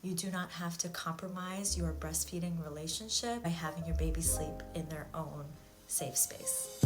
You do not have to compromise your breastfeeding relationship by having your baby sleep in their own safe space.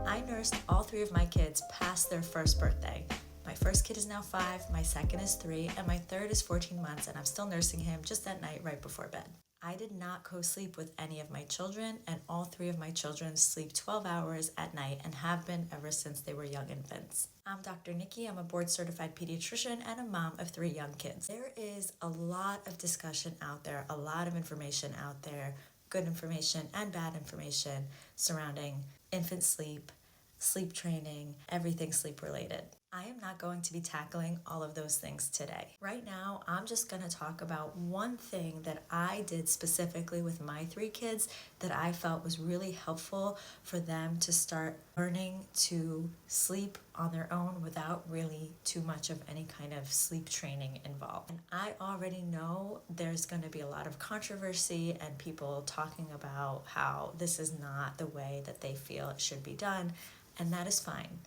I nursed all three of my kids past their first birthday. My first kid is now 5, my second is 3, and my third is 14 months, and I'm still nursing him just at night right before bed. I did not co-sleep with any of my children, and all three of my children sleep 12 hours at night and have been ever since they were young infants. I'm Dr. Niky. I'm a board-certified pediatrician and a mom of 3 young kids. There is a lot of discussion out there, a lot of information out there, good information and bad information surrounding infant sleep, sleep training, everything sleep related. I am not going to be tackling all of those things today. Right now, I'm just going to talk about one thing that I did specifically with my 3 kids that I felt was really helpful for them to start learning to sleep on their own without really too much of any kind of sleep training involved. And I already know there's going to be a lot of controversy and people talking about how this is not the way that they feel it should be done, and that is fine.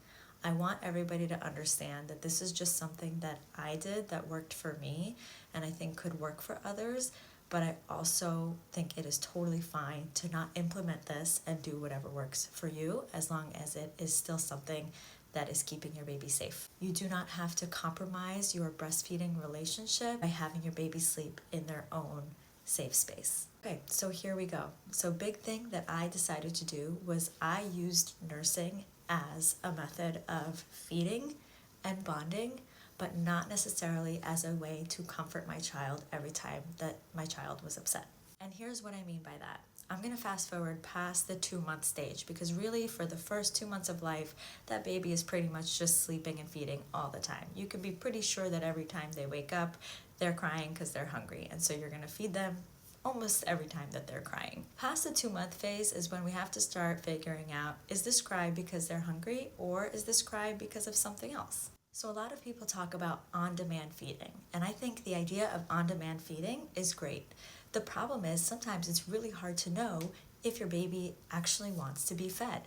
I want everybody to understand that this is just something that I did that worked for me and I think could work for others, but I also think it is totally fine to not implement this and do whatever works for you as long as it is still something that is keeping your baby safe. You do not have to compromise your breastfeeding relationship by having your baby sleep in their own safe space. Okay, so here we go. So big thing that I decided to do was I used nursing as a method of feeding and bonding, but not necessarily as a way to comfort my child every time that my child was upset. And here's what I mean by that. I'm going to fast forward past the 2-month stage because really for the first 2 months of life, that baby is pretty much just sleeping and feeding all the time. You can be pretty sure that every time they wake up, they're crying because they're hungry. And so you're going to feed them almost every time that they're crying. Past the 2-month phase is when we have to start figuring out, is this cry because they're hungry or is this cry because of something else? So a lot of people talk about on-demand feeding, and I think the idea of on-demand feeding is great. The problem is sometimes it's really hard to know if your baby actually wants to be fed.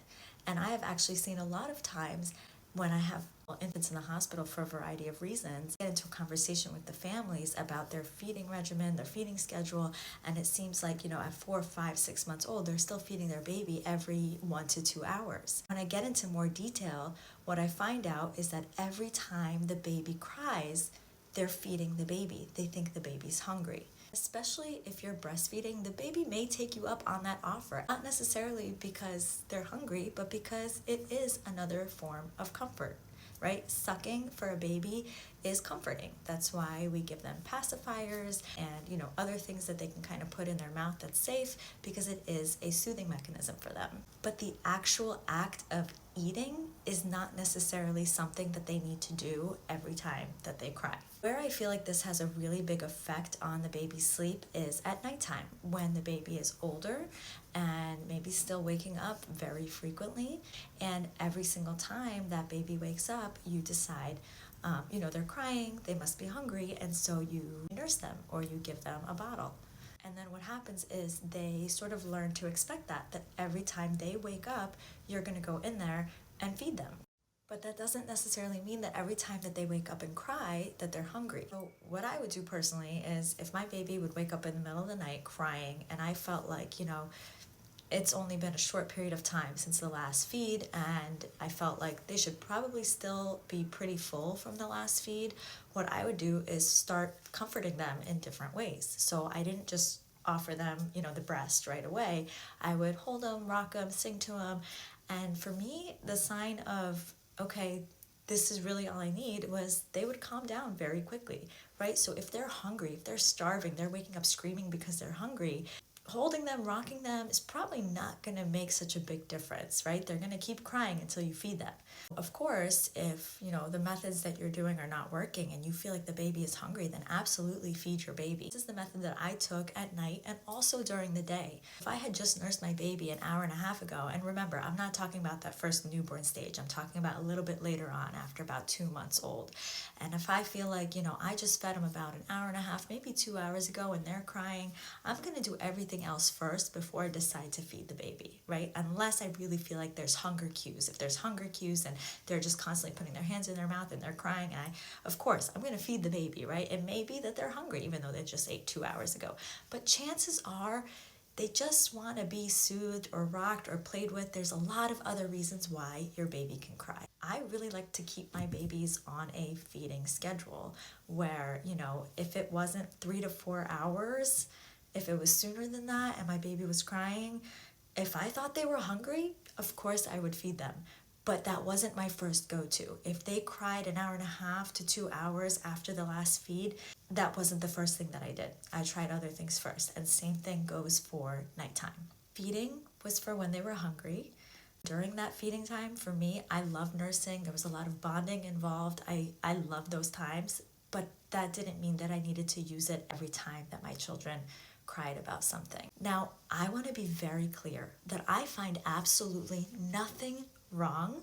And I have actually seen a lot of times when I have infants in the hospital for a variety of reasons, get into a conversation with the families about their feeding regimen, their feeding schedule, and it seems like, at 4, 5, 6 months old, they're still feeding their baby every 1 to 2 hours. When I get into more detail, what I find out is that every time the baby cries, they're feeding the baby. They think the baby's hungry. Especially if you're breastfeeding, the baby may take you up on that offer, not necessarily because they're hungry, but because it is another form of comfort, right? Sucking for a baby is comforting. That's why we give them pacifiers and, other things that they can kind of put in their mouth that's safe because it is a soothing mechanism for them. But the actual act of eating is not necessarily something that they need to do every time that they cry. Where I feel like this has a really big effect on the baby's sleep is at nighttime when the baby is older and maybe still waking up very frequently, and every single time that baby wakes up, you decide they're crying, they must be hungry, and so you nurse them or you give them a bottle. And then what happens is they sort of learn to expect that every time they wake up, you're going to go in there and feed them. But that doesn't necessarily mean that every time that they wake up and cry that they're hungry. So what I would do personally is if my baby would wake up in the middle of the night crying and I felt like, it's only been a short period of time since the last feed and I felt like they should probably still be pretty full from the last feed, what I would do is start comforting them in different ways. So I didn't just offer them, the breast right away. I would hold them, rock them, sing to them. And for me, the sign of, okay, this is really all I need was they would calm down very quickly, right? So if they're hungry, if they're starving, they're waking up screaming because they're hungry, holding them, rocking them is probably not going to make such a big difference, right? They're going to keep crying until you feed them. Of course, if, the methods that you're doing are not working and you feel like the baby is hungry, then absolutely feed your baby. This is the method that I took at night and also during the day. If I had just nursed my baby an hour and a half ago, and remember, I'm not talking about that first newborn stage. I'm talking about a little bit later on after about 2 months old. And if I feel like, I just fed them about an hour and a half, maybe 2 hours ago and they're crying, I'm going to do everything everything else first before I decide to feed the baby, right? Unless I really feel like there's hunger cues. If there's hunger cues and they're just constantly putting their hands in their mouth and they're crying, and of course, I'm going to feed the baby, right? It may be that they're hungry, even though they just ate 2 hours ago. But chances are they just want to be soothed or rocked or played with. There's a lot of other reasons why your baby can cry. I really like to keep my babies on a feeding schedule where, if it wasn't 3 to 4 hours, if it was sooner than that and my baby was crying, if I thought they were hungry, of course I would feed them. But that wasn't my first go-to. If they cried an hour and a half to 2 hours after the last feed, that wasn't the first thing that I did. I tried other things first. And same thing goes for nighttime. Feeding was for when they were hungry. During that feeding time, for me, I love nursing. There was a lot of bonding involved. I love those times. But that didn't mean that I needed to use it every time that my children cried about something. Now, I want to be very clear that I find absolutely nothing wrong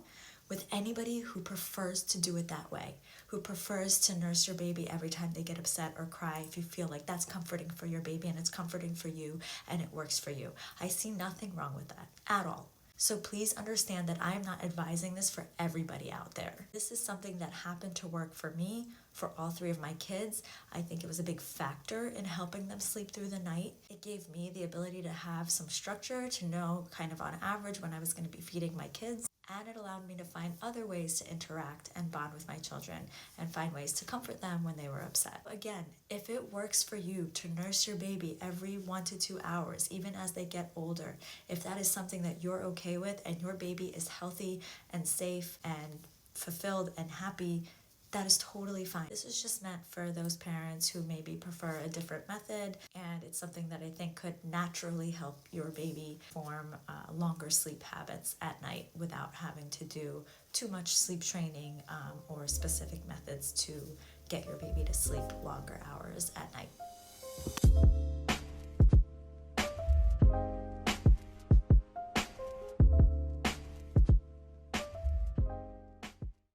with anybody who prefers to do it that way, who prefers to nurse your baby every time they get upset or cry, if you feel like that's comforting for your baby and it's comforting for you and it works for you. I see nothing wrong with that at all. So please understand that I'm not advising this for everybody out there. This is something that happened to work for me, for all 3 of my kids. I think it was a big factor in helping them sleep through the night. It gave me the ability to have some structure, to know kind of on average when I was going to be feeding my kids. And it allowed me to find other ways to interact and bond with my children and find ways to comfort them when they were upset. Again, if it works for you to nurse your baby every 1 to 2 hours, even as they get older, if that is something that you're okay with and your baby is healthy and safe and fulfilled and happy, that is totally fine. This is just meant for those parents who maybe prefer a different method, and it's something that I think could naturally help your baby form longer sleep habits at night without having to do too much sleep training or specific methods to get your baby to sleep longer hours at night.